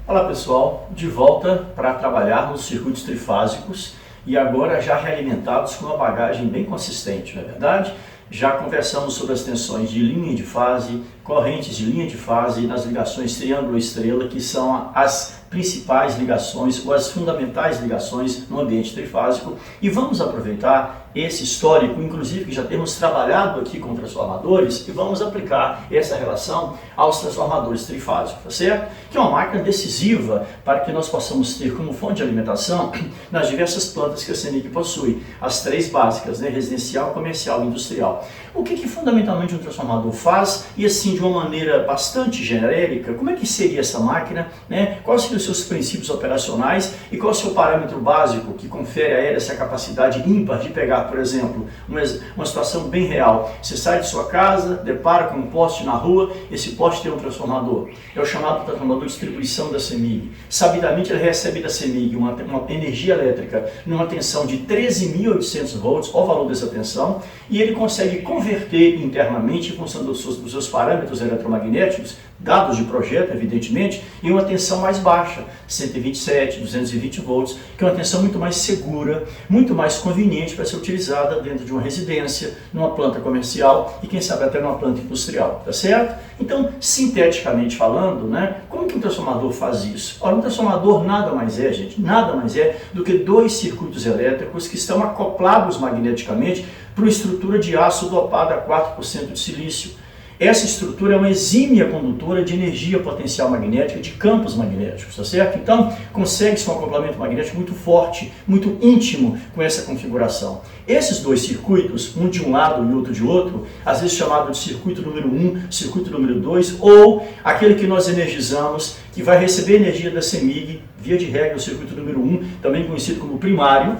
Olá pessoal, de volta para trabalhar nos circuitos trifásicos e agora já realimentados com uma bagagem bem consistente, não é verdade? Já conversamos sobre as tensões de linha de fase, correntes de linha de fase nas ligações triângulo-estrela, que são as principais ligações ou as fundamentais ligações no ambiente trifásico, e vamos aproveitar esse histórico, inclusive que já temos trabalhado aqui com transformadores, e vamos aplicar essa relação aos transformadores trifásicos, tá certo? Que é uma máquina decisiva para que nós possamos ter como fonte de alimentação nas diversas plantas que a CEMIG possui, as três básicas, né? Residencial, comercial e industrial. O que fundamentalmente um transformador faz, e assim de uma maneira bastante genérica, como é que seria essa máquina, né? Quais seriam os seus princípios operacionais e qual é o seu parâmetro básico que confere a ela essa capacidade ímpar de pegar, por exemplo, uma situação bem real. Você sai de sua casa, depara com um poste na rua, esse poste tem um transformador. É o chamado transformador de distribuição da CEMIG. Sabidamente ele recebe da CEMIG uma energia elétrica numa tensão de 13.800 volts, olha o valor dessa tensão, e ele consegue converter internamente, em função dos seus parâmetros eletromagnéticos, dados de projeto, evidentemente, em uma tensão mais baixa, 127, 220 volts, que é uma tensão muito mais segura, muito mais conveniente para ser utilizada dentro de uma residência, numa planta comercial e quem sabe até numa planta industrial, tá certo? Então, sinteticamente falando, né, como que um transformador faz isso? Ora, um transformador nada mais é, gente, nada mais é do que dois circuitos elétricos que estão acoplados magneticamente para uma estrutura de aço dopada a 4% de silício. Essa estrutura é uma exímia condutora de energia potencial magnética, de campos magnéticos, tá certo? Então, consegue-se um acoplamento magnético muito forte, muito íntimo com essa configuração. Esses dois circuitos, um de um lado e outro de outro, às vezes chamado de circuito número 1, circuito número 2, ou aquele que nós energizamos, que vai receber energia da CEMIG, via de regra o circuito número 1, também conhecido como primário,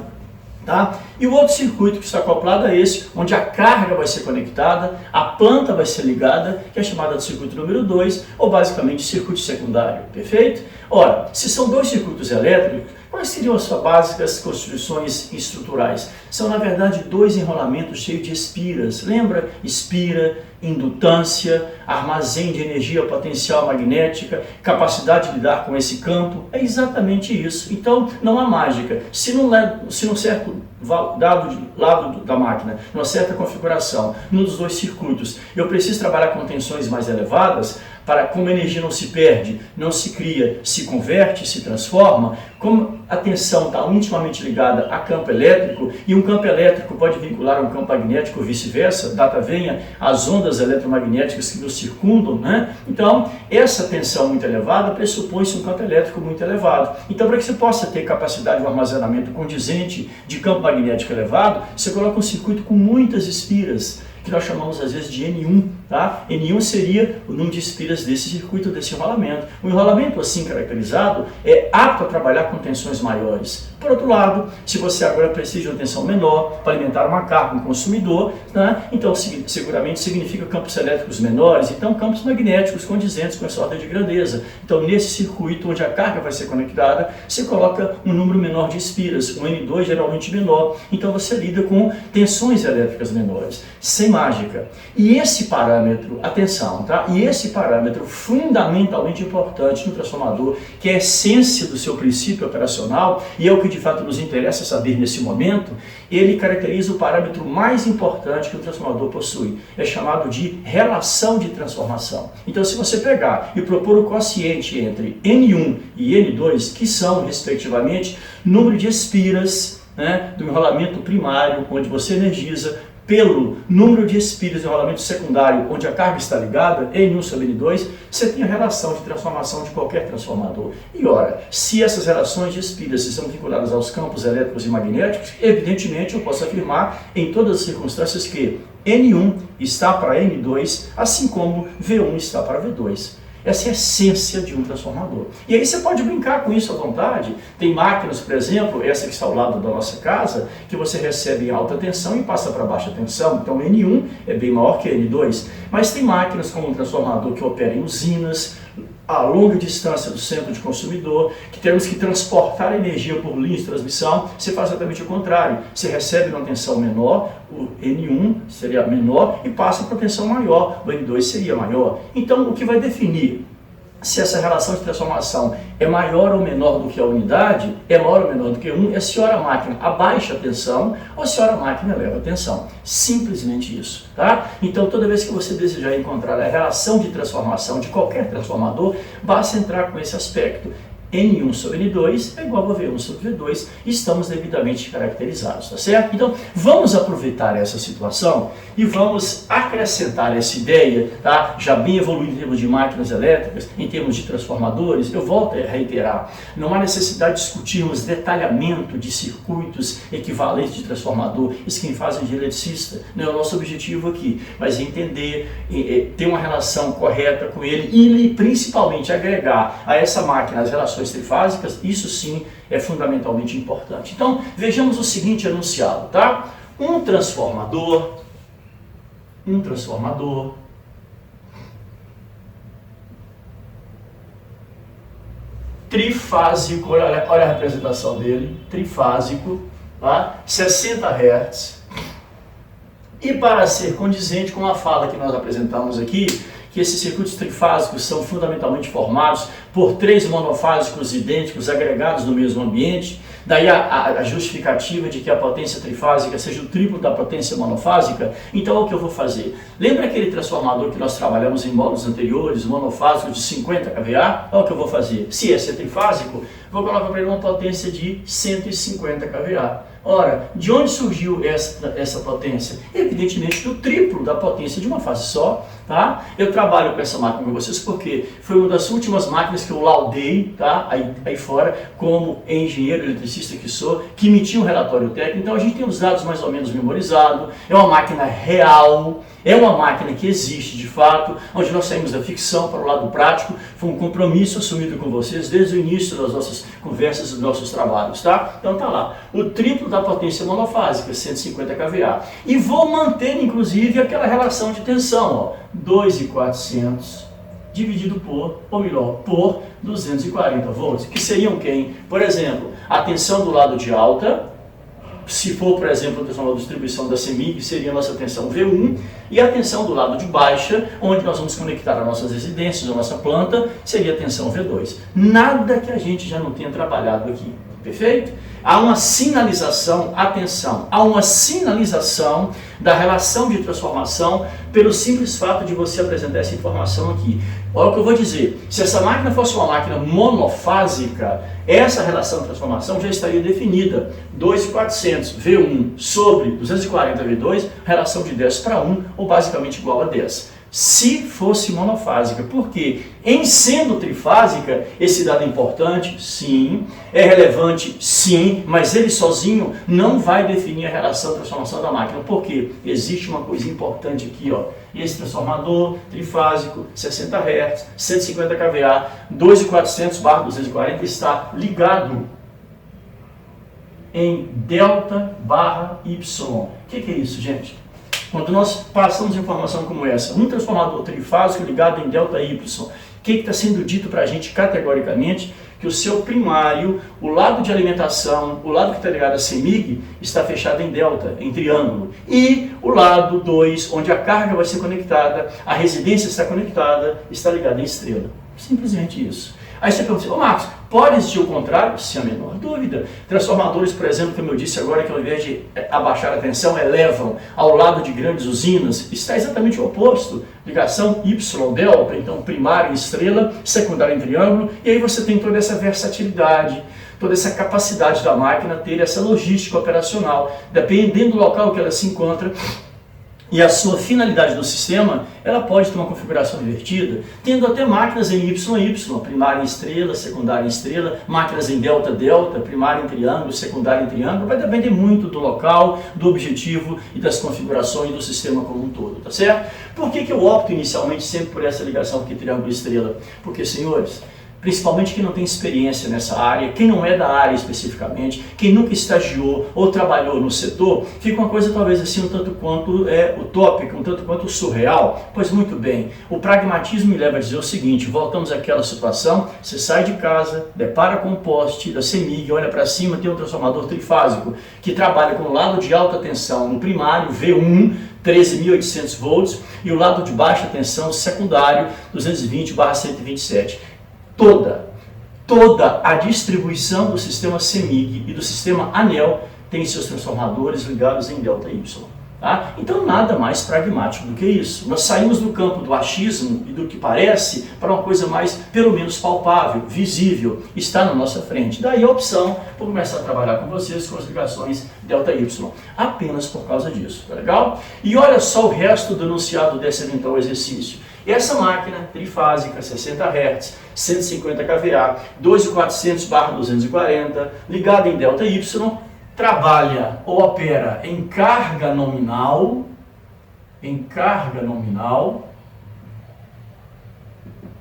tá? E o outro circuito que está acoplado é esse, onde a carga vai ser conectada, a planta vai ser ligada, que é chamada de circuito número 2, ou basicamente circuito secundário, perfeito? Ora, se são dois circuitos elétricos, quais seriam as suas básicas constituições estruturais? São, na verdade, dois enrolamentos cheios de espiras. Lembra? Espira, indutância, armazém de energia potencial magnética, capacidade de lidar com esse campo. É exatamente isso. Então, não há mágica. Se num certo lado da máquina, numa certa configuração, num dos dois circuitos, eu preciso trabalhar com tensões mais elevadas, para como a energia não se perde, não se cria, se converte, se transforma, como a tensão está intimamente ligada a campo elétrico, e um campo elétrico pode vincular a um campo magnético ou vice-versa, data venha as ondas eletromagnéticas que nos circundam, né? Então, essa tensão muito elevada pressupõe-se um campo elétrico muito elevado. Então, para que você possa ter capacidade de armazenamento condizente de campo magnético elevado, você coloca um circuito com muitas espiras, que nós chamamos às vezes de N1, tá? N1 seria o número de espiras desse circuito, desse enrolamento. O enrolamento assim caracterizado é apto a trabalhar com tensões maiores. Por outro lado, se você agora precisa de uma tensão menor para alimentar uma carga, um consumidor, né? Então seguramente significa campos elétricos menores, então campos magnéticos condizentes com essa ordem de grandeza. Então nesse circuito onde a carga vai ser conectada, você coloca um número menor de espiras, um N2 geralmente menor, então você lida com tensões elétricas menores, sem mágica. E esse parâmetro, atenção, tá? E esse parâmetro fundamentalmente importante no transformador, que é a essência do seu princípio operacional, e é o que de fato nos interessa saber nesse momento, ele caracteriza o parâmetro mais importante que o transformador possui. É chamado de relação de transformação. Então, se você pegar e propor o quociente entre N1 e N2, que são, respectivamente, número de espiras, né, do enrolamento primário, onde você energiza, pelo número de espiras do enrolamento secundário, onde a carga está ligada, N1 sobre N2, você tem a relação de transformação de qualquer transformador. E ora, se essas relações de espiras estão vinculadas aos campos elétricos e magnéticos, evidentemente eu posso afirmar em todas as circunstâncias que N1 está para N2, assim como V1 está para V2. Essa é a essência de um transformador. E aí você pode brincar com isso à vontade. Tem máquinas, por exemplo, essa que está ao lado da nossa casa, que você recebe em alta tensão e passa para baixa tensão. Então N1 é bem maior que N2. Mas tem máquinas como um transformador que opera em usinas, a longa distância do centro de consumidor, que temos que transportar energia por linha de transmissão. Você faz exatamente o contrário. Você recebe uma tensão menor, o N1 seria menor, e passa para a tensão maior, o N2 seria maior. Então, o que vai definir se essa relação de transformação é maior ou menor do que a unidade, é maior ou menor do que 1, é se ora a máquina abaixa a tensão ou se ora a máquina eleva a tensão. Simplesmente isso, tá? Então, toda vez que você desejar encontrar a relação de transformação de qualquer transformador, basta entrar com esse aspecto. N1 sobre N2 é igual a V1 sobre V2, estamos devidamente caracterizados, tá certo? Então, vamos aproveitar essa situação e vamos acrescentar essa ideia, tá? Já bem evoluído em termos de máquinas elétricas, em termos de transformadores, eu volto a reiterar, não há necessidade de discutirmos detalhamento de circuitos equivalentes de transformador, isso quem faz é o eletricista, não é o nosso objetivo aqui, mas entender, ter uma relação correta com ele e principalmente agregar a essa máquina as relações trifásicas, isso sim é fundamentalmente importante. Então, vejamos o seguinte enunciado, tá? Um transformador trifásico, olha a representação dele, trifásico, tá? 60 Hz. E para ser condizente com a fala que nós apresentamos aqui, que esses circuitos trifásicos são fundamentalmente formados por 3 monofásicos idênticos agregados no mesmo ambiente, daí a justificativa de que a potência trifásica seja o triplo da potência monofásica. Então, o que eu vou fazer? Lembra aquele transformador que nós trabalhamos em módulos anteriores, monofásico de 50 kVA? Olha o que eu vou fazer. Se esse é trifásico, vou colocar para ele uma potência de 150 kVA. Ora, de onde surgiu essa potência? Evidentemente do triplo da potência de uma fase só, tá? Eu trabalho com essa máquina com vocês porque foi uma das últimas máquinas que eu laudei, tá? Aí fora, como engenheiro eletricista que sou, que emitia um relatório técnico. Então a gente tem os dados mais ou menos memorizados, é uma máquina real, é uma máquina que existe de fato, onde nós saímos da ficção para o lado prático, foi um compromisso assumido com vocês desde o início das nossas conversas e dos nossos trabalhos, tá? Então tá lá, o triplo da potência monofásica, 150 kVA. E vou manter, inclusive, aquela relação de tensão, ó, 2.400 dividido por, ou melhor, por 240 volts, que seriam quem? Por exemplo, a tensão do lado de alta, se for, por exemplo, a tensão da distribuição da CEMIG, seria a nossa tensão V1, e a tensão do lado de baixa, onde nós vamos conectar as nossas residências, a nossa planta, seria a tensão V2. Nada que a gente já não tenha trabalhado aqui, perfeito? Há uma sinalização, atenção, há uma sinalização da relação de transformação pelo simples fato de você apresentar essa informação aqui. Olha o que eu vou dizer, se essa máquina fosse uma máquina monofásica, essa relação de transformação já estaria definida. 2.400 V1 sobre 240 V2, relação de 10 para 1, ou basicamente igual a 10. Se fosse monofásica, porque em sendo trifásica, esse dado é importante, sim, é relevante, sim, mas ele sozinho não vai definir a relação de transformação da máquina, porque existe uma coisa importante aqui, ó, esse transformador trifásico, 60 Hz, 150 kVA, 2.400/240 está ligado em delta barra Y. O que é isso, gente? Quando nós passamos informação como essa, um transformador trifásico ligado em delta Y, o que está sendo dito para a gente categoricamente? Que o seu primário, o lado de alimentação, o lado que está ligado a CEMIG, está fechado em delta, em triângulo. E o lado 2, onde a carga vai ser conectada, a residência está conectada, está ligada em estrela. Simplesmente isso. Aí você pergunta, Marcos, pode existir o contrário? Sem a menor dúvida. Transformadores, por exemplo, como eu disse agora, que ao invés de abaixar a tensão, elevam ao lado de grandes usinas, está exatamente o oposto. Ligação Y-delta, então primário em estrela, secundário em triângulo, e aí você tem toda essa versatilidade, toda essa capacidade da máquina ter essa logística operacional, dependendo do local que ela se encontra, e a sua finalidade do sistema, ela pode ter uma configuração invertida, tendo até máquinas em Y, primária em estrela, secundária em estrela, máquinas em delta, primária em triângulo, secundária em triângulo, vai depender muito do local, do objetivo e das configurações do sistema como um todo, tá certo? Por que eu opto inicialmente sempre por essa ligação aqui triângulo e estrela? Porque, senhores, principalmente quem não tem experiência nessa área, quem não é da área especificamente, quem nunca estagiou ou trabalhou no setor, fica uma coisa talvez assim um tanto quanto utópica, um tanto quanto surreal. Pois muito bem, o pragmatismo me leva a dizer o seguinte, voltamos àquela situação, você sai de casa, depara com o poste da CEMIG, olha para cima, tem um transformador trifásico que trabalha com o lado de alta tensão no primário, V1, 13.800 volts, e o lado de baixa tensão secundário, 220/127. toda a distribuição do sistema CEMIG e do sistema ANEEL tem seus transformadores ligados em ΔY. Tá? Então, nada mais pragmático do que isso. Nós saímos do campo do achismo e do que parece para uma coisa mais, pelo menos, palpável, visível, está na nossa frente. Daí a opção por começar a trabalhar com vocês com as ligações ΔY, apenas por causa disso, tá legal? E olha só o resto do enunciado desse eventual exercício. Essa máquina trifásica, 60 Hz, 150 kVA, 2400/240, ligada em ΔY, trabalha ou opera em carga nominal,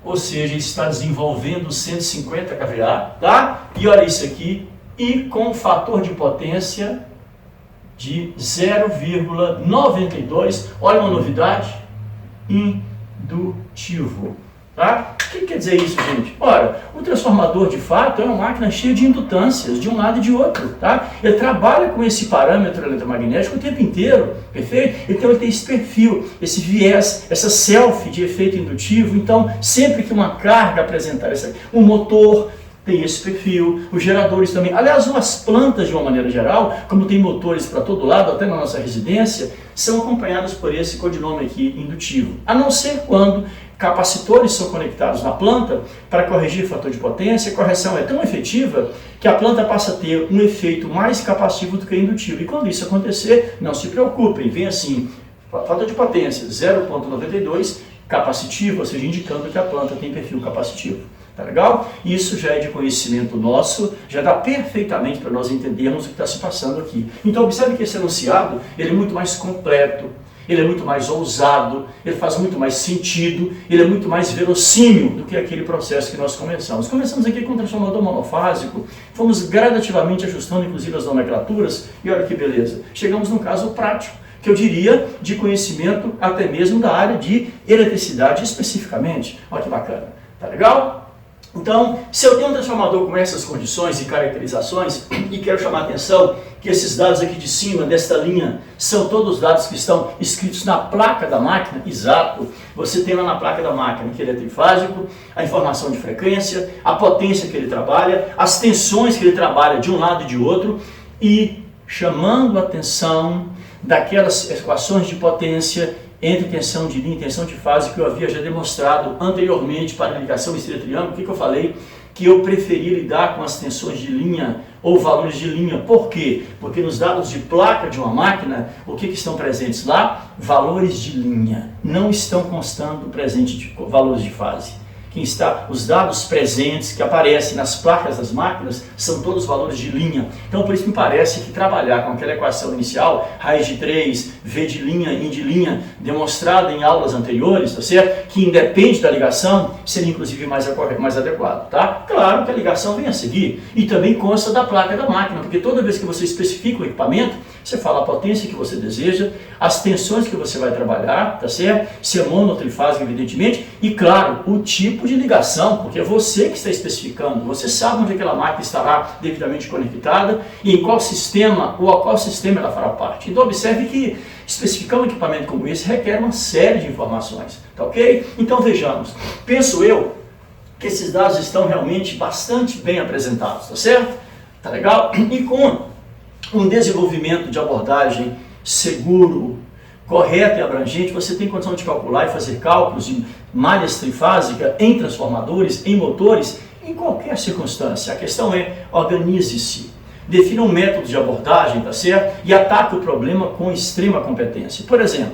ou seja, está desenvolvendo 150 kVA, tá? E olha isso aqui, e com fator de potência de 0,92, olha uma novidade, indutivo. Tá? O que quer dizer isso, gente? Ora, o transformador de fato é uma máquina cheia de indutâncias, de um lado e de outro. Tá? Ele trabalha com esse parâmetro eletromagnético o tempo inteiro, perfeito? Então ele tem esse perfil, esse viés, essa selfie de efeito indutivo. Então, sempre que uma carga apresentar um motor tem esse perfil, os geradores também. Aliás, as plantas, de uma maneira geral, como tem motores para todo lado, até na nossa residência, são acompanhadas por esse codinome aqui, indutivo. A não ser quando capacitores são conectados na planta para corrigir o fator de potência. A correção é tão efetiva que a planta passa a ter um efeito mais capacitivo do que indutivo. E quando isso acontecer, não se preocupem, vem assim, fator de potência 0,92, capacitivo, ou seja, indicando que a planta tem perfil capacitivo. Tá legal? Isso já é de conhecimento nosso, já dá perfeitamente para nós entendermos o que está se passando aqui. Então observe que esse enunciado ele é muito mais completo, ele é muito mais ousado, ele faz muito mais sentido, ele é muito mais verossímil do que aquele processo que nós começamos. Começamos aqui com o transformador monofásico, fomos gradativamente ajustando inclusive as nomenclaturas, e olha que beleza, chegamos num caso prático, que eu diria de conhecimento até mesmo da área de eletricidade especificamente. Olha que bacana, tá legal? Então, se eu tenho um transformador com essas condições e caracterizações, e quero chamar a atenção que esses dados aqui de cima, desta linha, são todos os dados que estão escritos na placa da máquina, exato, você tem lá na placa da máquina que ele é trifásico, a informação de frequência, a potência que ele trabalha, as tensões que ele trabalha de um lado e de outro, e chamando a atenção daquelas equações de potência entre tensão de linha e tensão de fase que eu havia já demonstrado anteriormente para ligação estrela-triângulo. O que eu falei? Que eu preferia lidar com as tensões de linha ou valores de linha. Por quê? Porque nos dados de placa de uma máquina, o que estão presentes lá? Valores de linha. Não estão constando presente de valores de fase. Quem está, os dados presentes que aparecem nas placas das máquinas são todos valores de linha. Então, por isso me parece que trabalhar com aquela equação inicial, raiz de 3, V de linha, I de linha, demonstrada em aulas anteriores, tá certo? Que independe da ligação, seria inclusive mais adequado, tá? Claro que a ligação vem a seguir e também consta da placa da máquina, porque toda vez que você especifica o equipamento, você fala a potência que você deseja, as tensões que você vai trabalhar, tá certo? Se é mono ou trifásico, evidentemente, e claro, o tipo de ligação, porque é você que está especificando, você sabe onde aquela máquina estará devidamente conectada e em qual sistema ou a qual sistema ela fará parte. Então observe que especificar um equipamento como esse requer uma série de informações, tá ok? Então vejamos, penso eu que esses dados estão realmente bastante bem apresentados, tá certo? Tá legal? E com um desenvolvimento de abordagem seguro, correto e abrangente, você tem condição de calcular e fazer cálculos de malhas trifásicas em transformadores, em motores, em qualquer circunstância. A questão é, organize-se, defina um método de abordagem, tá certo? E ataque o problema com extrema competência. Por exemplo,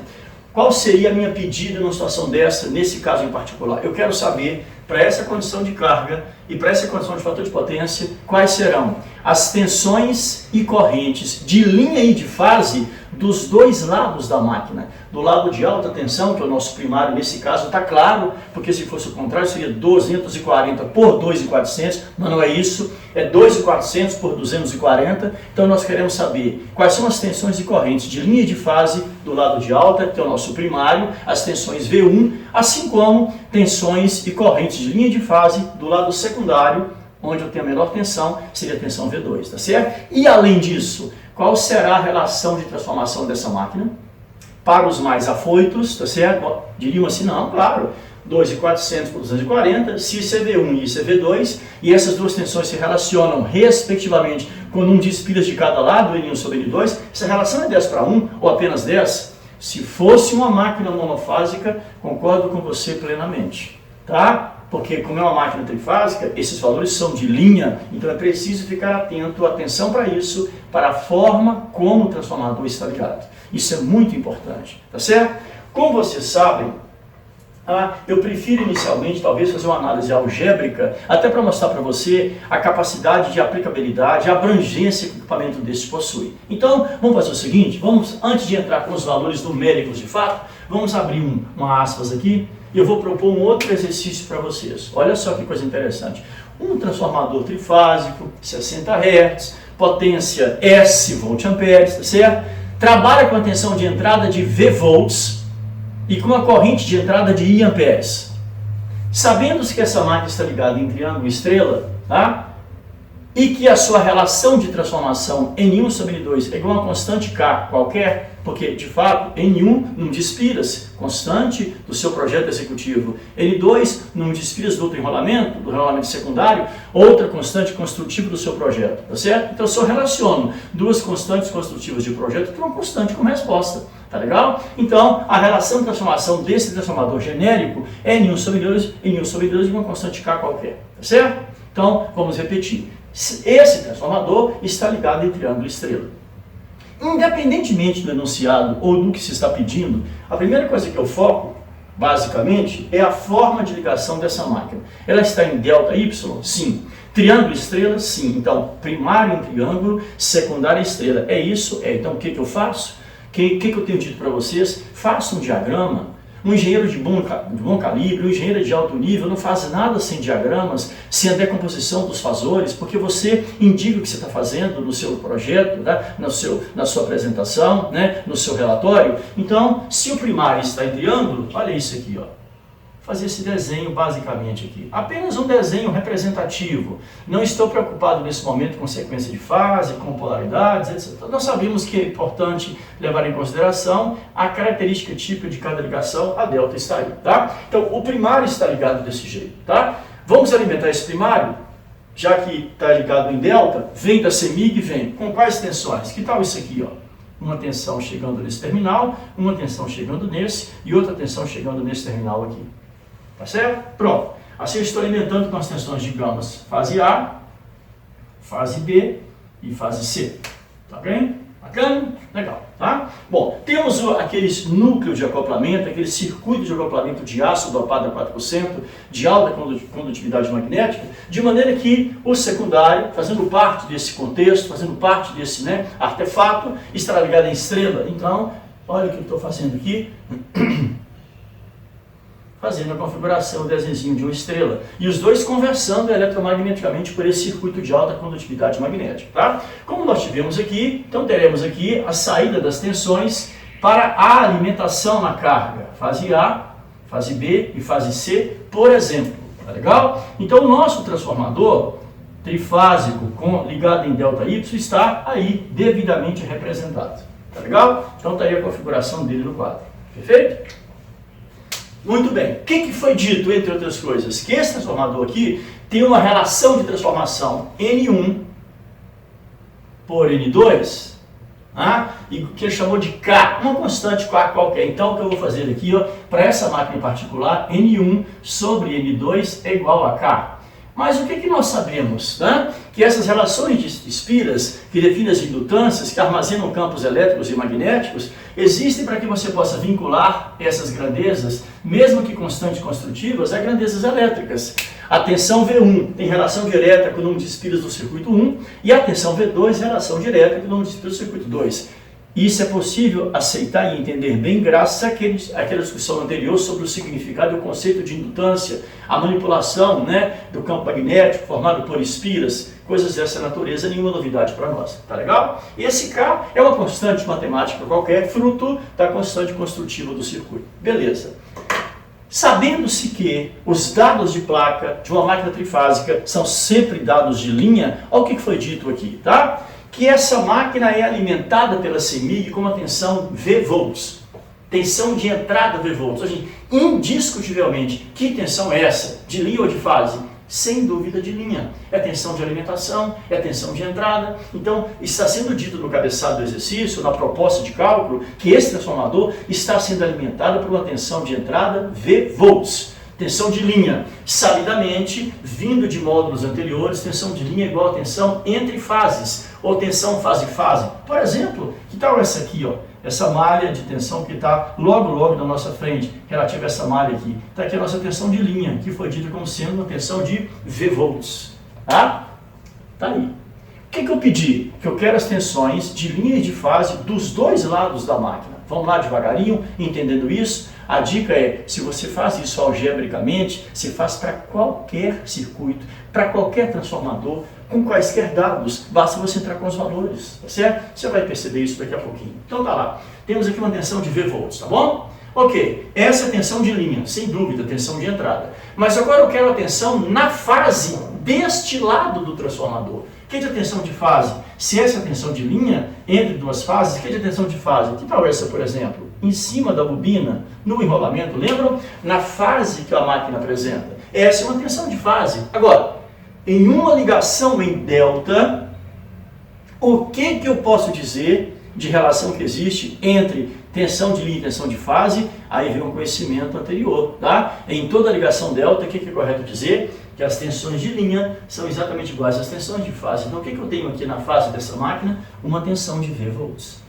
qual seria a minha pedida numa situação dessa, nesse caso em particular? Eu quero saber, para essa condição de carga e para essa condição de fator de potência, quais serão as tensões e correntes de linha e de fase dos dois lados da máquina. Do lado de alta tensão, que é o nosso primário nesse caso, está claro, porque se fosse o contrário seria 240 por 2.400, mas não é isso, é 2.400 por 240, então nós queremos saber quais são as tensões e correntes de linha e de fase do lado de alta, que é o nosso primário, as tensões V1, assim como tensões e correntes de linha e de fase do lado secundário, onde eu tenho a menor tensão, seria a tensão V2, tá certo? E além disso, qual será a relação de transformação dessa máquina para os mais afoitos, tá certo? Bom, diriam assim, não, claro, 2.400 por 240, se isso é V1 e isso é V2, e essas duas tensões se relacionam respectivamente com um de espiras de cada lado, N1 sobre N2, essa relação é 10 para 1 ou apenas 10? Se fosse uma máquina monofásica, concordo com você plenamente, tá? Porque como é uma máquina trifásica, esses valores são de linha, então é preciso ficar atento, atenção para isso, para a forma como o transformador está ligado. Isso é muito importante, tá certo? Como vocês sabem, eu prefiro inicialmente talvez fazer uma análise algébrica, até para mostrar para você a capacidade de aplicabilidade, a abrangência que o equipamento desse possui. Então, vamos fazer o seguinte, antes de entrar com os valores numéricos de fato, vamos abrir uma aspas aqui, e eu vou propor um outro exercício para vocês. Olha só que coisa interessante. Um transformador trifásico, 60 Hz, potência S volt-amperes, tá certo? Trabalha com a tensão de entrada de V volts e com a corrente de entrada de I amperes. Sabendo-se que essa máquina está ligada em triângulo estrela, tá? E que a sua relação de transformação N1 sobre N2 é igual a uma constante K qualquer, porque, de fato, N1 não despiras, constante do seu projeto executivo. N2 não despiras do outro enrolamento, do enrolamento secundário, outra constante construtiva do seu projeto, tá certo? Então, eu só relaciono duas constantes construtivas de projeto com uma constante como resposta, tá legal? Então, a relação de transformação desse transformador genérico é N1 sobre N2 e uma constante K qualquer, tá certo? Então, vamos repetir. Esse transformador está ligado em triângulo estrela. Independentemente do enunciado ou do que se está pedindo, a primeira coisa que eu foco, basicamente, é a forma de ligação dessa máquina. Ela está em delta Y? Sim. Triângulo estrela? Sim. Então, primário em triângulo, secundário em estrela. É isso? É. Então, o que eu faço? O que eu tenho dito para vocês? Faça um diagrama. Um engenheiro de bom calibre, um engenheiro de alto nível não faz nada sem diagramas, sem a decomposição dos fasores, porque você indica o que você está fazendo no seu projeto, né? Na sua apresentação, né? No seu relatório. Então, se o primário está em triângulo, olha isso aqui, ó. Fazer esse desenho basicamente aqui. Apenas um desenho representativo. Não estou preocupado nesse momento com sequência de fase, com polaridades, etc. Nós sabemos que é importante levar em consideração a característica típica de cada ligação, a delta está aí, tá? Então, o primário está ligado desse jeito, tá? Vamos alimentar esse primário, já que está ligado em delta, vem da CEMIG, vem com quais tensões? Que tal isso aqui, ó? Uma tensão chegando nesse terminal, uma tensão chegando nesse e outra tensão chegando nesse terminal aqui. Tá certo? Pronto. Assim eu estou alimentando com as tensões de gamas fase A, fase B e fase C. Tá bem? Bacana? Legal. Tá? Bom, temos aqueles núcleos de acoplamento, aquele circuito de acoplamento de aço dopado a 4%, de alta condutividade magnética, de maneira que o secundário, fazendo parte desse contexto, fazendo parte desse artefato, estará ligado em estrela. Então, olha o que eu estou fazendo aqui. Fazendo a configuração, o desenho de uma estrela. E os dois conversando eletromagneticamente por esse circuito de alta condutividade magnética. Tá? Como nós tivemos aqui, então teremos aqui a saída das tensões para a alimentação na carga. Fase A, fase B e fase C, por exemplo. Tá legal? Então o nosso transformador trifásico ligado em delta Y está aí devidamente representado. Tá legal? Então está aí a configuração dele no quadro. Perfeito? Muito bem. O que foi dito, entre outras coisas? Que esse transformador aqui tem uma relação de transformação N1 por N2, e que ele chamou de K, uma constante K qualquer. Então, o que eu vou fazer aqui, para essa máquina em particular, N1 sobre N2 é igual a K. Mas o que nós sabemos? Que essas relações de espiras, que definem as indutâncias, que armazenam campos elétricos e magnéticos, existem para que você possa vincular essas grandezas, mesmo que constantes construtivas, a grandezas elétricas. A tensão V1 tem relação direta com o número de espiras do circuito 1 e a tensão V2 relação direta com o número de espiras do circuito 2. Isso é possível aceitar e entender bem graças àquela discussão anterior sobre o significado e o conceito de indutância, a manipulação do campo magnético formado por espiras, coisas dessa natureza, nenhuma novidade para nós. Tá legal? Esse K é uma constante matemática qualquer, fruto da constante construtiva do circuito. Beleza. Sabendo-se que os dados de placa de uma máquina trifásica são sempre dados de linha, olha o que foi dito aqui, tá? Que essa máquina é alimentada pela CEMIG com uma tensão V volts, tensão de entrada V volts. Ou seja, indiscutivelmente. Que tensão é essa? De linha ou de fase? Sem dúvida de linha. É tensão de alimentação, é tensão de entrada. Então, está sendo dito no cabeçado do exercício, na proposta de cálculo, que esse transformador está sendo alimentado por uma tensão de entrada V volts. Tensão de linha, sabidamente, vindo de módulos anteriores, tensão de linha é igual a tensão entre fases, ou tensão fase-fase. Por exemplo, que tal essa aqui, ó? Essa malha de tensão que está logo na nossa frente, relativa a essa malha aqui. Está aqui a nossa tensão de linha, que foi dita como sendo uma tensão de V volts. Tá? Tá aí. O que eu pedi? Que eu quero as tensões de linha e de fase dos dois lados da máquina. Vamos lá devagarinho, entendendo isso. A dica é, se você faz isso algebricamente, você faz para qualquer circuito, para qualquer transformador, com quaisquer dados, basta você entrar com os valores, tá certo? Você vai perceber isso daqui a pouquinho. Então tá lá, temos aqui uma tensão de V volts, tá bom? Ok, essa é a tensão de linha, sem dúvida, tensão de entrada. Mas agora eu quero a tensão na fase deste lado do transformador. Que é a tensão de fase? Se essa é a tensão de linha, entre duas fases, que é a tensão de fase? Que tal essa, por exemplo? Em cima da bobina, no enrolamento, lembram? Na fase que a máquina apresenta. Essa é uma tensão de fase. Agora, em uma ligação em delta, o que eu posso dizer de relação que existe entre tensão de linha e tensão de fase? Aí vem um conhecimento anterior, tá? Em toda ligação delta, o que é correto dizer? Que as tensões de linha são exatamente iguais às tensões de fase. Então, o que eu tenho aqui na fase dessa máquina? Uma tensão de V volts.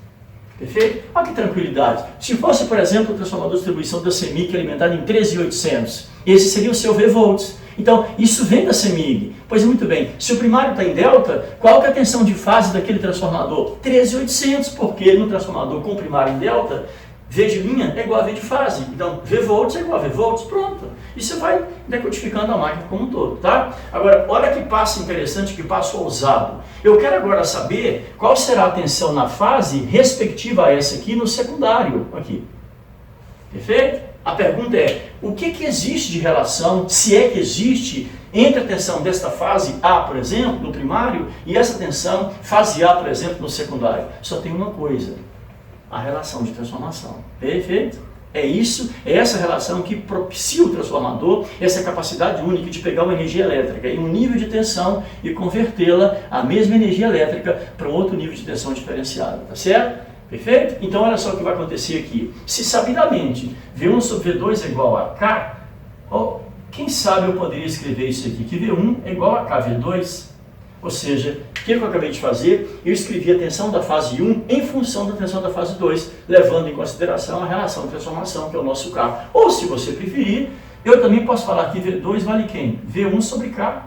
Perfeito? Olha que tranquilidade. Se fosse, por exemplo, o transformador de distribuição da CEMIG alimentado em 13.800, esse seria o seu V volts. Então, isso vem da CEMIG. Pois muito bem, se o primário está em delta, qual que é a tensão de fase daquele transformador? 13.800, porque no transformador com primário em delta, V de linha é igual a V de fase. Então, V volts é igual a V volts, pronto. E você vai decodificando a máquina como um todo, tá? Agora, olha que passo interessante, que passo ousado. Eu quero agora saber qual será a tensão na fase respectiva a essa aqui no secundário. Aqui. Perfeito? A pergunta é, o que existe de relação, se é que existe, entre a tensão desta fase A, por exemplo, no primário, e essa tensão fase A, por exemplo, no secundário? Só tem uma coisa. A relação de transformação. Perfeito? É isso, é essa relação que propicia o transformador, essa capacidade única de pegar uma energia elétrica em um nível de tensão e convertê-la, a mesma energia elétrica, para outro nível de tensão diferenciada, tá certo? Perfeito? Então olha só o que vai acontecer aqui. Se sabidamente V1 sobre V2 é igual a K, quem sabe eu poderia escrever isso aqui, que V1 é igual a KV2. Ou seja, o que eu acabei de fazer? Eu escrevi a tensão da fase 1 em função da tensão da fase 2, levando em consideração a relação de transformação, que é o nosso K. Ou, se você preferir, eu também posso falar que V2 vale quem? V1 sobre K.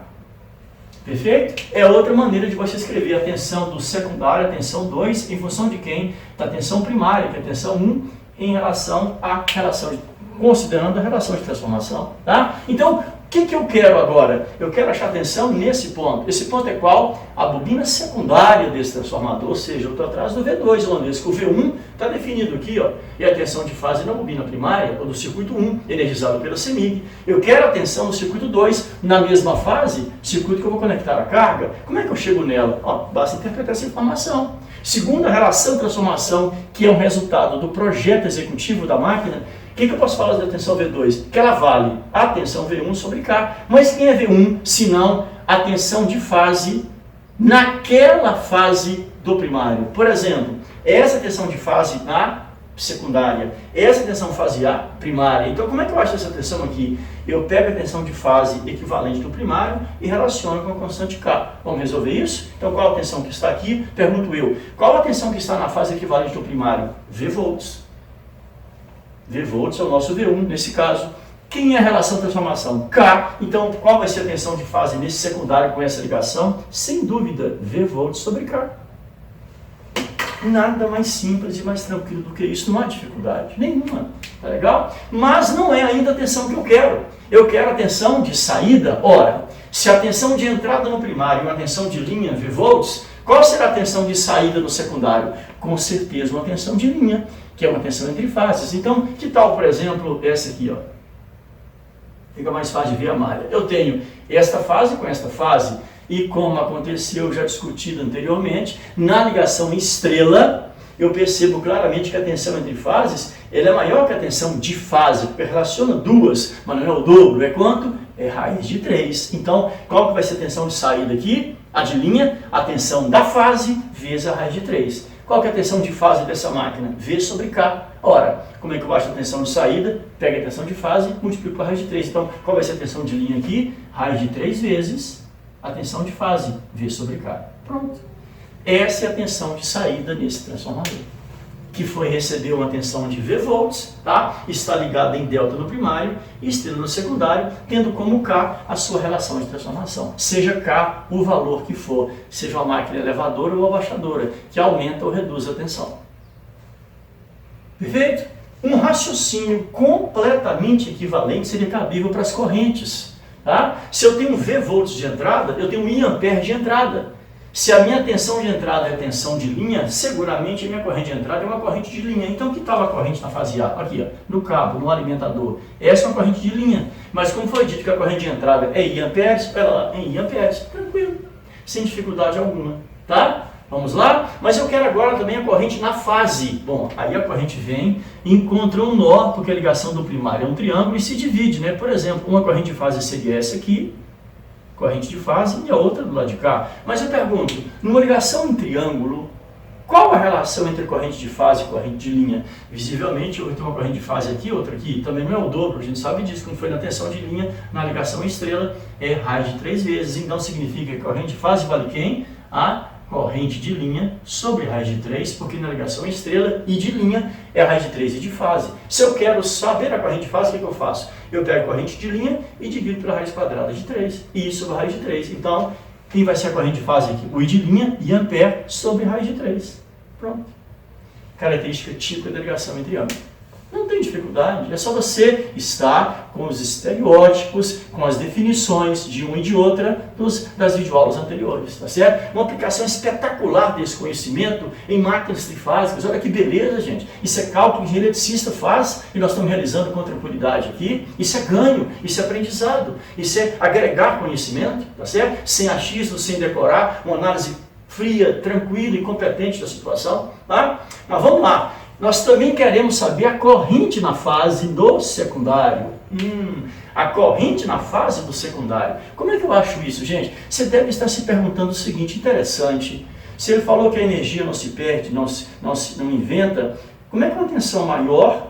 Perfeito? É outra maneira de você escrever a tensão do secundário, a tensão 2, em função de quem? Da tensão primária, que é a tensão 1, em relação à relação considerando a relação de transformação. Tá? Então, o que eu quero agora? Eu quero achar atenção nesse ponto. Esse ponto é qual? A bobina secundária desse transformador, ou seja, eu estou atrás do V2, uma vez que o V1 está definido aqui, ó, e a tensão de fase na bobina primária, ou do circuito 1, energizado pela CEMIG. Eu quero a tensão no circuito 2, na mesma fase, circuito que eu vou conectar a carga. Como é que eu chego nela? Ó, basta interpretar essa informação. Segundo a relação de transformação, que é um resultado do projeto executivo da máquina, o que eu posso falar da tensão V2? Que ela vale a tensão V1 sobre K. Mas quem é V1, se não a tensão de fase naquela fase do primário? Por exemplo, essa tensão de fase A secundária, essa tensão fase A primária. Então, como é que eu acho essa tensão aqui? Eu pego a tensão de fase equivalente do primário e relaciono com a constante K. Vamos resolver isso? Então, qual a tensão que está aqui? Pergunto eu. Qual a tensão que está na fase equivalente do primário? V volts. V volts é o nosso V1 nesse caso. Quem é a relação de transformação? K. Então, qual vai ser a tensão de fase nesse secundário com essa ligação? Sem dúvida, V volts sobre K. Nada mais simples e mais tranquilo do que isso, não há dificuldade nenhuma, tá legal? Mas não é ainda a tensão que eu quero. Eu quero a tensão de saída. Ora, se a tensão de entrada no primário é uma tensão de linha V volts, qual será a tensão de saída no secundário? Com certeza uma tensão de linha, que é uma tensão entre fases. Então, que tal, por exemplo, essa aqui, ó? Fica mais fácil de ver a malha. Eu tenho esta fase com esta fase, e como aconteceu, já discutido anteriormente, na ligação estrela, eu percebo claramente que a tensão entre fases Ela é maior que a tensão de fase, porque relaciona duas, mas não é o dobro. É quanto? É raiz de 3. Então, qual que vai ser a tensão de saída aqui? A de linha, a tensão da fase, vezes a raiz de 3. Qual que é a tensão de fase dessa máquina? V sobre K. Ora, como é que eu acho a tensão de saída? Pega a tensão de fase, multiplico com a raiz de 3. Então, qual vai ser a tensão de linha aqui? Raiz de 3 vezes a tensão de fase, V sobre K. Pronto. Essa é a tensão de saída nesse transformador, que foi receber uma tensão de V volts, tá? Está ligada em delta no primário e estrela no secundário, tendo como K a sua relação de transformação. Seja K o valor que for, seja uma máquina elevadora ou abaixadora, que aumenta ou reduz a tensão. Perfeito? Um raciocínio completamente equivalente seria cabível para as correntes. Tá? Se eu tenho V volts de entrada, eu tenho I ampere de entrada. Se a minha tensão de entrada é tensão de linha, seguramente a minha corrente de entrada é uma corrente de linha. Então, que tal a corrente na fase A? Aqui, ó, no cabo, no alimentador. Essa é uma corrente de linha. Mas como foi dito que a corrente de entrada é I amperes, espera lá, em I amperes, tranquilo, sem dificuldade alguma. Tá? Vamos lá? Mas eu quero agora também a corrente na fase. Bom, aí a corrente vem, encontra um nó, porque a ligação do primário é um triângulo e se divide, né? Por exemplo, uma corrente de fase seria essa aqui, corrente de fase, e a outra do lado de cá. Mas eu pergunto, numa ligação em triângulo, qual a relação entre corrente de fase e corrente de linha? Visivelmente, eu tenho uma corrente de fase aqui, outra aqui, também não é o dobro, a gente sabe disso, como foi na tensão de linha, na ligação estrela, é raiz de 3 vezes. Então significa que a corrente de fase vale quem? A corrente de linha sobre raiz de 3, porque na ligação estrela e de linha é a raiz de 3 e de fase. Se eu quero saber a corrente de fase, o que eu faço? Eu pego a corrente de linha e divido pela raiz quadrada de 3. E isso sobre a raiz de 3. Então, quem vai ser a corrente de fase aqui? O I de linha e ampere sobre raiz de 3. Pronto. Característica típica da ligação entre âmbitos. Não tem dificuldade, é só você estar com os estereótipos, com as definições de uma e de outra das videoaulas anteriores, tá certo? Uma aplicação espetacular desse conhecimento em máquinas trifásicas. Olha que beleza, gente. Isso é cálculo que o eletricista faz e nós estamos realizando com tranquilidade aqui. Isso é ganho, isso é aprendizado, isso é agregar conhecimento, tá certo? Sem achismo, sem decorar, uma análise fria, tranquila e competente da situação, tá? Mas vamos lá. Nós também queremos saber a corrente na fase do secundário. A corrente na fase do secundário. Como é que eu acho isso, gente? Você deve estar se perguntando o seguinte, interessante. Se ele falou que a energia não se perde, não inventa, como é que uma tensão maior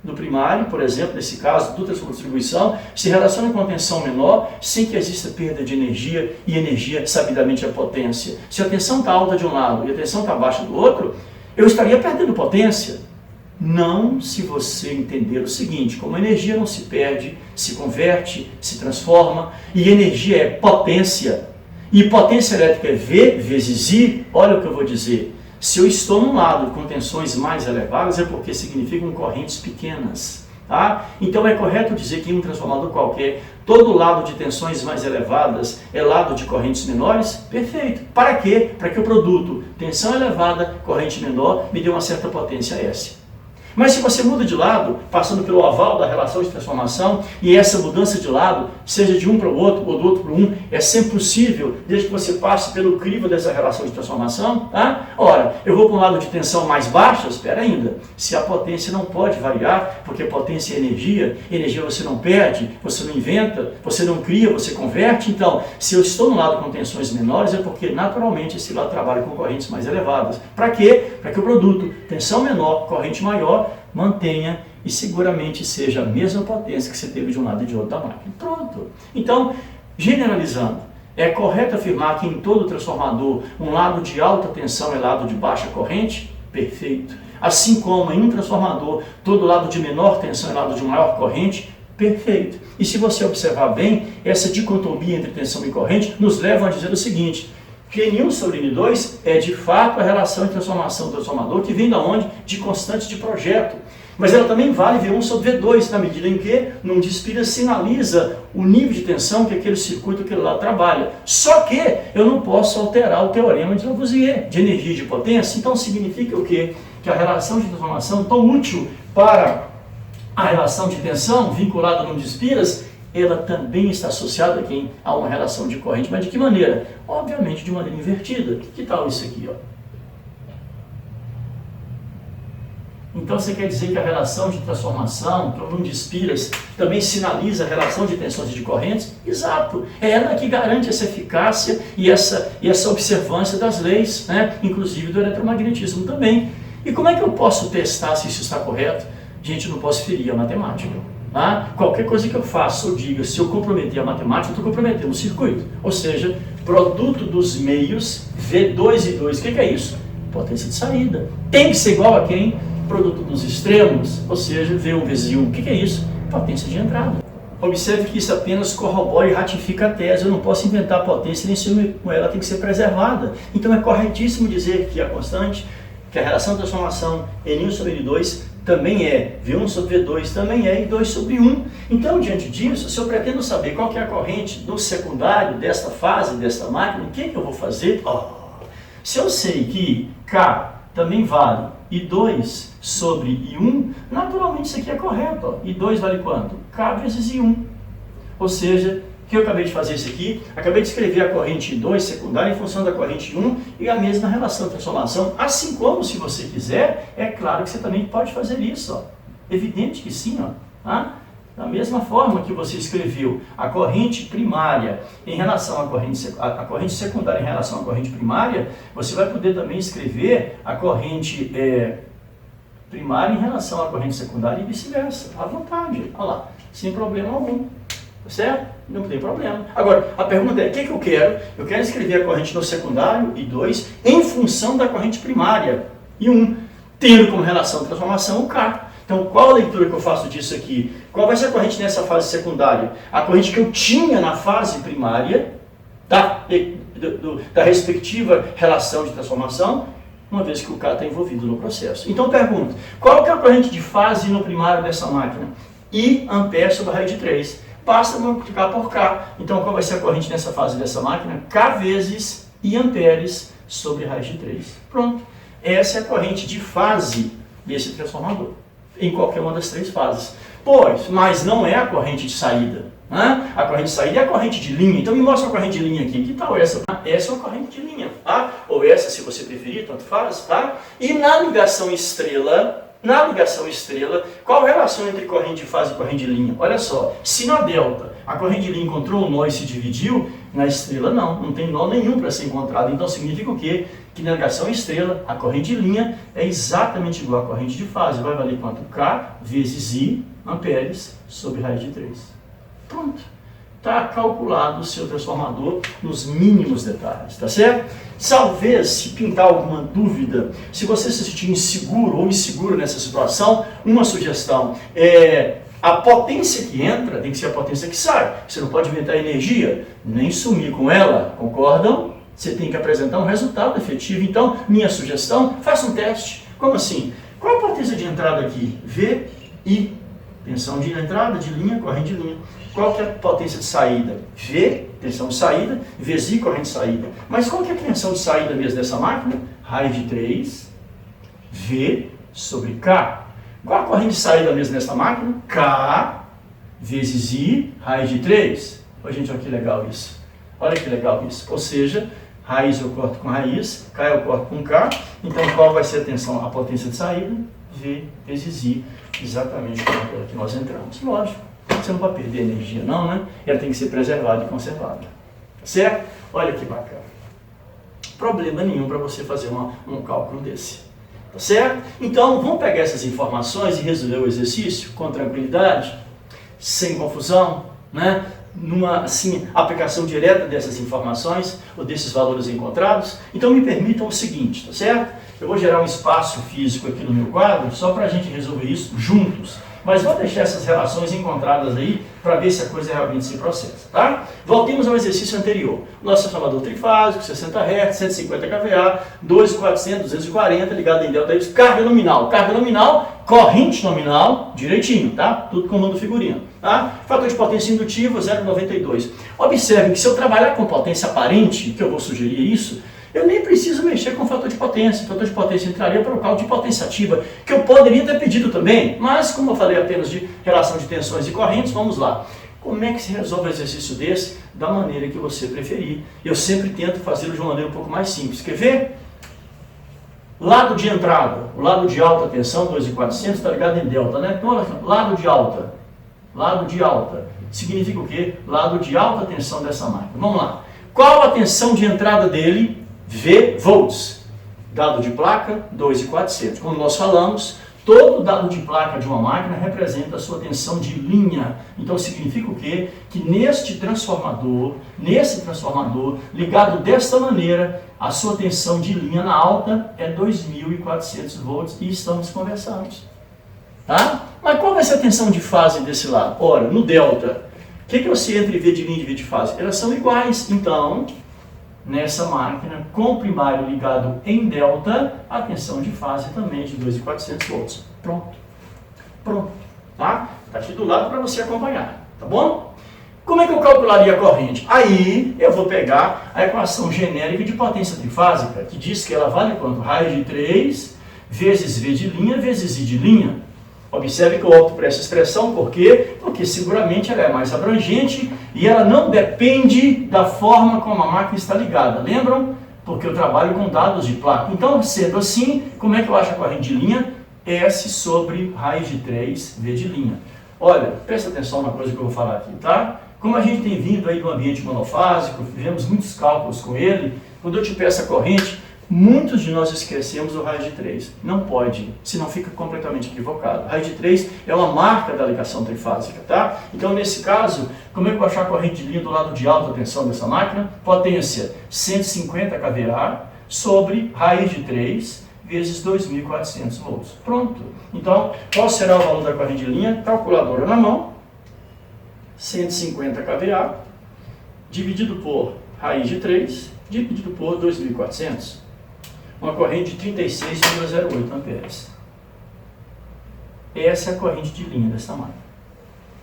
do primário, por exemplo, nesse caso, do transformador de distribuição, se relaciona com uma tensão menor, sem que exista perda de energia, e energia, sabidamente, é potência. Se a tensão está alta de um lado e a tensão está baixa do outro, eu estaria perdendo potência. Não se você entender o seguinte, como a energia não se perde, se converte, se transforma, e energia é potência, e potência elétrica é V vezes I, olha o que eu vou dizer. Se eu estou num lado com tensões mais elevadas, é porque significam correntes pequenas. Tá? Então é correto dizer que em um transformador qualquer, todo lado de tensões mais elevadas é lado de correntes menores? Perfeito. Para quê? Para que o produto, tensão elevada, corrente menor, me dê uma certa potência S. Mas se você muda de lado, passando pelo oval da relação de transformação, e essa mudança de lado, seja de um para o outro ou do outro para um, é sempre possível, desde que você passe pelo crivo dessa relação de transformação. Tá? Ora, eu vou para um lado de tensão mais baixa, espera ainda, se a potência não pode variar, porque potência é energia você não perde, você não inventa, você não cria, você converte. Então, se eu estou no lado com tensões menores, é porque naturalmente esse lado trabalha com correntes mais elevadas. Para quê? Para que o produto, tensão menor, corrente maior, mantenha e seguramente seja a mesma potência que você teve de um lado e de outro da máquina. Pronto. Então, generalizando, é correto afirmar que em todo transformador um lado de alta tensão é lado de baixa corrente? Perfeito. Assim como em um transformador todo lado de menor tensão é lado de maior corrente? Perfeito. E se você observar bem, essa dicotomia entre tensão e corrente nos leva a dizer o seguinte, que N1 sobre N2 é de fato a relação de transformação do transformador que vem da onde? De constantes de projeto. Mas ela também vale V1 sobre V2, na medida em que, num Dispira, sinaliza o nível de tensão que aquele circuito que lá trabalha. Só que eu não posso alterar o teorema de Lavoisier, de energia e de potência. Então significa o quê? Que a relação de transformação tão útil para a relação de tensão vinculada no Dispiras, ela também está associada aqui a uma relação de corrente. Mas de que maneira? Obviamente de maneira invertida. Que tal isso aqui? Ó? Então você quer dizer que a relação de transformação, que é o número de espiras, também sinaliza a relação de tensões e de correntes? Exato. É ela que garante essa eficácia e essa observância das leis, né? Inclusive do eletromagnetismo também. E como é que eu posso testar se isso está correto? Gente, eu não posso ferir a matemática. Tá? Qualquer coisa que eu faça ou diga, se eu comprometer a matemática, eu estou comprometendo o circuito. Ou seja, produto dos meios, V2 e 2. O que é isso? Potência de saída. Tem que ser igual a quem? Produto dos extremos, ou seja, V1 vezes 1. O que é isso? Potência de entrada. Observe que isso apenas corrobora e ratifica a tese. Eu não posso inventar potência, nem se ela tem que ser preservada. Então é corretíssimo dizer que a constante, que a relação de transformação N1 sobre N2 também é V1 sobre V2, também é I2 sobre 1. Então, diante disso, se eu pretendo saber qual que é a corrente do secundário desta fase, desta máquina, o que eu vou fazer? Se eu sei que K também vale I2 sobre I1, naturalmente isso aqui é correto. I2 vale quanto? K vezes I1. Ou seja, o que eu acabei de fazer isso aqui? Acabei de escrever a corrente I2 secundária em função da corrente I1 e a mesma relação de transformação. Assim como, se você quiser, é claro que você também pode fazer isso. Evidente que sim. Tá? Da mesma forma que você escreveu a corrente primária em relação à corrente secundária em relação à corrente primária, você vai poder também escrever a corrente primária em relação à corrente secundária e vice-versa, à vontade, olha lá, sem problema algum, certo? Não tem problema. Agora, a pergunta é, o que eu quero? Eu quero escrever a corrente no secundário, I2, em função da corrente primária, I1, tendo como relação de transformação o K. Então, qual a leitura que eu faço disso aqui? Qual vai ser a corrente nessa fase secundária? A corrente que eu tinha na fase primária, da respectiva relação de transformação, uma vez que o K está envolvido no processo. Então, eu pergunto, qual que é a corrente de fase no primário dessa máquina? I ampere sobre a raiz de 3. Basta multiplicar por K. Então, qual vai ser a corrente nessa fase dessa máquina? K vezes I amperes sobre a raiz de 3. Pronto. Essa é a corrente de fase desse transformador, em qualquer uma das três fases. Pois, mas não é a corrente de saída. Né? A corrente de saída é a corrente de linha. Então me mostra a corrente de linha aqui. Que tal essa? Essa é uma corrente de linha. Tá? Ou essa, se você preferir, tanto faz. Tá? E na ligação estrela, qual a relação entre corrente de fase e corrente de linha? Olha só, se na delta a corrente de linha encontrou um nó e se dividiu, na estrela não tem nó nenhum para ser encontrado. Então significa o quê? Que na ligação estrela, a corrente de linha é exatamente igual à corrente de fase. Vai valer quanto? K vezes I amperes sobre raiz de 3. Pronto. Está calculado o seu transformador nos mínimos detalhes, tá certo? Talvez, se pintar alguma dúvida, se você se sentir inseguro ou inseguro nessa situação, uma sugestão é a potência que entra tem que ser a potência que sai. Você não pode inventar energia, nem sumir com ela, concordam? Você tem que apresentar um resultado efetivo. Então, minha sugestão, faça um teste. Como assim? Qual a potência de entrada aqui? VI. Tensão de entrada, de linha, corrente de linha. Qual que é a potência de saída? V, tensão de saída, vezes I, corrente de saída. Mas qual que é a tensão de saída mesmo dessa máquina? Raiz de 3, V sobre K. Qual a corrente de saída mesmo dessa máquina? K vezes I, raiz de 3. Olha, gente, olha que legal isso. Olha que legal isso. Ou seja, raiz eu corto com raiz, K eu corto com K. Então, qual vai ser a tensão? A potência de saída? V vezes I, exatamente como aquela que nós entramos. Lógico, você não vai perder energia não, né? Ela tem que ser preservada e conservada. Certo? Olha que bacana. Problema nenhum para você fazer um cálculo desse. Tá certo? Então, vamos pegar essas informações e resolver o exercício com tranquilidade, sem confusão, né? Numa assim, aplicação direta dessas informações ou desses valores encontrados. Então me permitam o seguinte, tá certo? Eu vou gerar um espaço físico aqui no meu quadro só para a gente resolver isso juntos. Mas vou deixar essas relações encontradas aí para ver se a coisa realmente se processa, tá? Voltemos ao exercício anterior. Nosso transformador trifásico, 60 Hz, 150 kVA, 2.400, 240, ligado em delta Y, carga nominal, corrente nominal, direitinho, tá? Tudo comando figurino, tá? Fator de potência indutivo, 0,92. Observe que se eu trabalhar com potência aparente, que eu vou sugerir isso, eu nem preciso mexer com o fator de potência. O fator de potência entraria para o cálculo de potência ativa, que eu poderia ter pedido também, mas como eu falei apenas de relação de tensões e correntes, vamos lá. Como é que se resolve um exercício desse? Da maneira que você preferir. Eu sempre tento fazê-lo de uma maneira um pouco mais simples. Quer ver? Lado de entrada, o lado de alta tensão, 2.400, está ligado em delta, né? Então, olha aqui, lado de alta, significa o quê? Lado de alta tensão dessa máquina. Vamos lá. Qual a tensão de entrada dele? V volts. Dado de placa, 2.400. Como nós falamos, todo dado de placa de uma máquina representa a sua tensão de linha. Então significa o quê? Que nesse transformador, ligado desta maneira, a sua tensão de linha na alta é 2.400 volts e estamos conversando. Tá? Mas qual vai ser a tensão de fase desse lado? Ora, no delta, o que eu sei entre V de linha e V de fase? Elas são iguais. Então, nessa máquina, com o primário ligado em delta, a tensão de fase também é de 2.400 volts. Pronto. Tá? Tá aqui do lado para você acompanhar. Tá bom? Como é que eu calcularia a corrente? Aí eu vou pegar a equação genérica de potência trifásica, que diz que ela vale quanto? Raiz de 3 vezes V de linha vezes I de linha. Observe que eu opto por essa expressão, por quê? Porque seguramente ela é mais abrangente e ela não depende da forma como a máquina está ligada. Lembram? Porque eu trabalho com dados de placa. Então, sendo assim, como é que eu acho a corrente de linha? S sobre raiz de 3 V de linha. Olha, presta atenção na coisa que eu vou falar aqui, tá? Como a gente tem vindo aí do ambiente monofásico, fizemos muitos cálculos com ele, quando eu te peço a corrente, muitos de nós esquecemos o raiz de 3. Não pode, senão fica completamente equivocado. Raiz de 3 é uma marca da ligação trifásica, tá? Então, nesse caso, como é que eu vou achar a corrente de linha do lado de alta tensão dessa máquina? Potência 150 kVA sobre raiz de 3 vezes 2.400 volts. Pronto. Então, qual será o valor da corrente de linha? Calculadora na mão. 150 kVA dividido por raiz de 3 dividido por 2.400. Uma corrente de 36,08 amperes. Essa é a corrente de linha dessa máquina.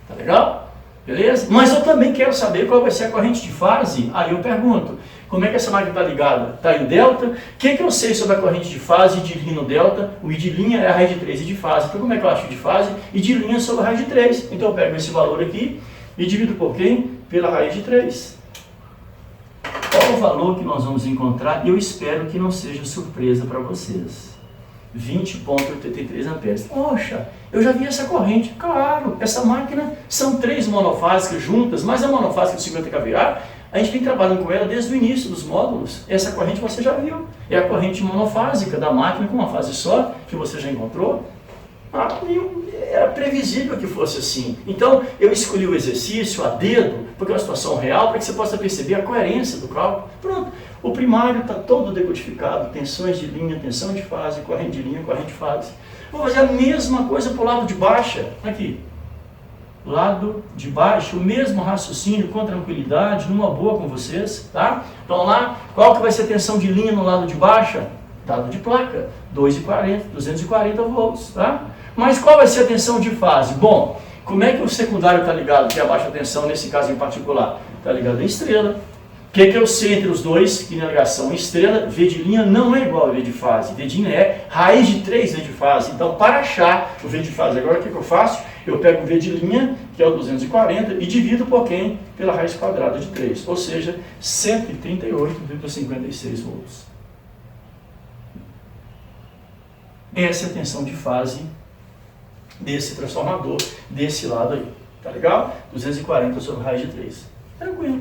Tá legal? Beleza? Mas eu também quero saber qual vai ser a corrente de fase. Aí eu pergunto, como é que essa máquina está ligada? Está em delta? O que eu sei sobre a corrente de fase e de linha no delta? O I de linha é a raiz de 3 e de fase. Então como é que eu acho de fase? E de linha sobre a raiz de 3. Então eu pego esse valor aqui e divido por quem? Pela raiz de 3. Qual o valor que nós vamos encontrar? Eu espero que não seja surpresa para vocês. 20,83 amperes. Poxa, eu já vi essa corrente. Claro, essa máquina são 3 monofásicas juntas, mas a monofásica de 50 kVA, a gente vem trabalhando com ela desde o início dos módulos. Essa corrente você já viu. É a corrente monofásica da máquina com uma fase só, que você já encontrou. Era previsível que fosse assim. Então, eu escolhi o exercício a dedo, porque é uma situação real, para que você possa perceber a coerência do cálculo. Pronto. O primário está todo decodificado, tensões de linha, tensão de fase, corrente de linha, corrente de fase. Vou fazer a mesma coisa para o lado de baixa. Aqui. Lado de baixo, o mesmo raciocínio, com tranquilidade, numa boa com vocês, tá? Então lá, qual que vai ser a tensão de linha no lado de baixa? Dado de placa, 240 volts, tá? Mas qual vai ser a tensão de fase? Bom, como é que o secundário está ligado, que é a baixa tensão, nesse caso em particular? Está ligado em estrela. O que eu sei entre os dois? Que na ligação em estrela, V de linha não é igual a V de fase. V de linha é raiz de 3 V de fase. Então, para achar o V de fase agora, o que eu faço? Eu pego o V de linha, que é o 240, e divido por quem? Pela raiz quadrada de 3. Ou seja, 138,56 volts. Essa é a tensão de fase desse transformador, desse lado aí. Tá legal? 240 sobre raiz de 3. Tranquilo.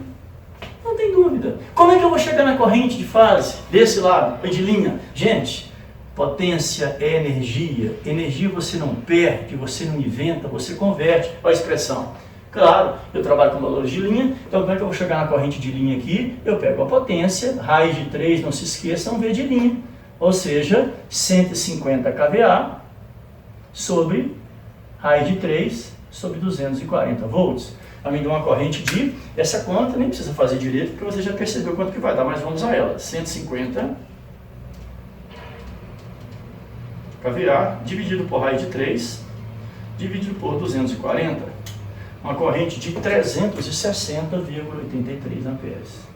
Não tem dúvida. Como é que eu vou chegar na corrente de fase desse lado, de linha? Gente, potência é energia. Energia você não perde, você não inventa, você converte. Olha a expressão. Claro, eu trabalho com valores de linha, então como é que eu vou chegar na corrente de linha aqui? Eu pego a potência, raiz de 3, não se esqueçam, V de linha. Ou seja, 150 kVA sobre raiz de 3 sobre 240 volts. A mim dá uma corrente de, essa conta nem precisa fazer direito, porque você já percebeu quanto que vai dar, mas vamos a ela. 150 kVA dividido por raiz de 3, dividido por 240, uma corrente de 360,83 amperes.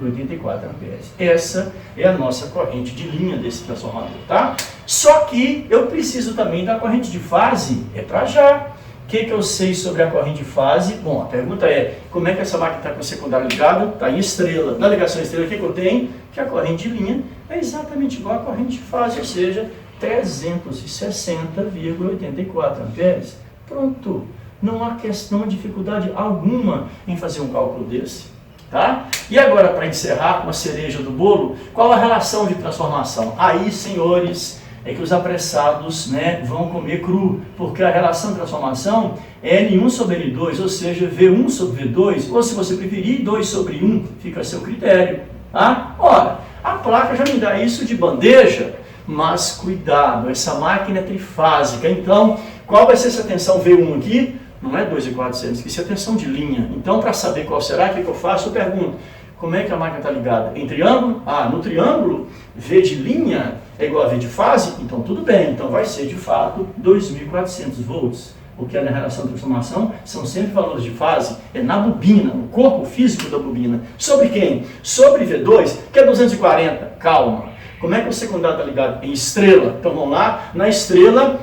84 amperes. Essa é a nossa corrente de linha desse transformador, tá? Só que eu preciso também da corrente de fase, é para já. O que eu sei sobre a corrente de fase? Bom, a pergunta é, como é que essa máquina está com o secundário ligado? Está em estrela. Na ligação estrela, o que eu tenho? Que a corrente de linha é exatamente igual à corrente de fase, ou seja, 360,84 amperes. Pronto. Não há dificuldade alguma em fazer um cálculo desse. Tá? E agora, para encerrar com a cereja do bolo, qual a relação de transformação? Aí, senhores, é que os apressados, né, vão comer cru, porque a relação de transformação é N1 sobre N2, ou seja, V1 sobre V2, ou se você preferir, 2 sobre 1, fica a seu critério. Tá? Ora, a placa já me dá isso de bandeja, mas cuidado, essa máquina é trifásica, então, qual vai ser essa tensão V1 aqui? Não é 2.400, isso é tensão de linha. Então, para saber qual será, o que eu faço? Eu pergunto, como é que a máquina está ligada? Em triângulo? Ah, no triângulo, V de linha é igual a V de fase? Então, tudo bem. Então, vai ser, de fato, 2.400 volts. O que é na relação de transformação são sempre valores de fase, é na bobina, no corpo físico da bobina. Sobre quem? Sobre V2, que é 240. Calma. Como é que o secundário está ligado? Em estrela. Então, vamos lá. Na estrela,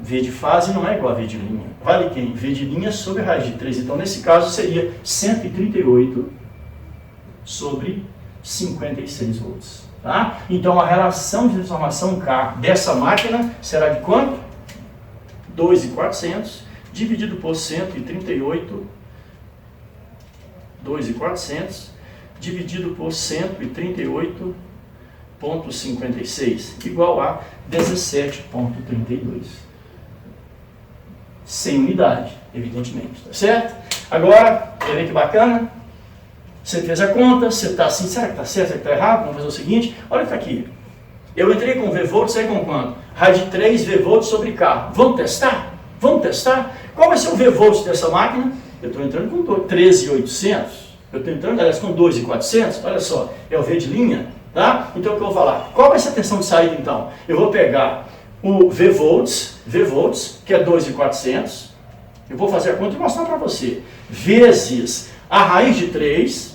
V de fase não é igual a V de linha. Vale quem? V de linha sobre raiz de 3. Então, nesse caso, seria 138 sobre 56 volts. Tá? Então, a relação de transformação K dessa máquina será de quanto? 2.400 dividido por 138, 2.400 dividido por 138,56, igual a 17,32. Sem unidade, evidentemente, tá certo? Agora, quer ver que bacana? Você fez a conta, você está assim, será que está certo, será que está errado? Vamos fazer o seguinte, olha que está aqui. Eu entrei com V-volt, saí com quanto? Raiz de 3 V-volt sobre K. Vamos testar? Vamos testar? Qual vai ser o V-volt dessa máquina? Eu estou entrando com 13.800. Eu estou entrando, aliás, com 2.400. Olha só, é o V de linha, tá? Então, o que eu vou falar? Qual vai ser a tensão de saída, então? Eu vou pegar o V-volts, que é 2.400. Eu vou fazer a conta e mostrar para você. Vezes a raiz de 3.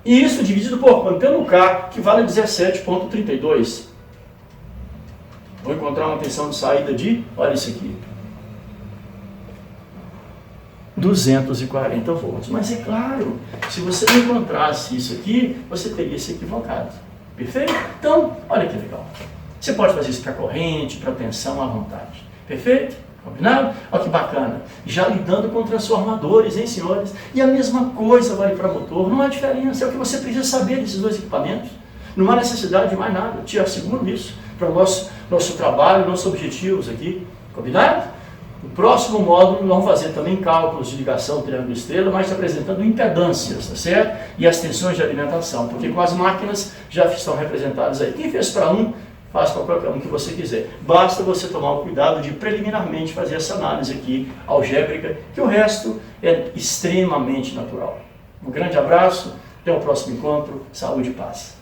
E isso dividido por quanto? Pelo K, que vale 17,32. Vou encontrar uma tensão de saída de, olha isso aqui, 240 volts. Mas é claro, se você não encontrasse isso aqui, você teria se equivocado. Perfeito? Então, olha que legal. Você pode fazer isso para corrente, para tensão à vontade. Perfeito? Combinado? Olha que bacana. Já lidando com transformadores, hein, senhores? E a mesma coisa vale para motor. Não há diferença. É o que você precisa saber desses dois equipamentos. Não há necessidade de mais nada. Eu te asseguro isso. Para o nosso trabalho, nossos objetivos aqui. Combinado? No próximo módulo, nós vamos fazer também cálculos de ligação triângulo-estrela, mas apresentando impedâncias, tá certo? E as tensões de alimentação. Porque com as máquinas já estão representadas aí. Quem fez para um, faz para qualquer um que você quiser. Basta você tomar o cuidado de preliminarmente fazer essa análise aqui algébrica, que o resto é extremamente natural. Um grande abraço, até o próximo encontro, saúde e paz.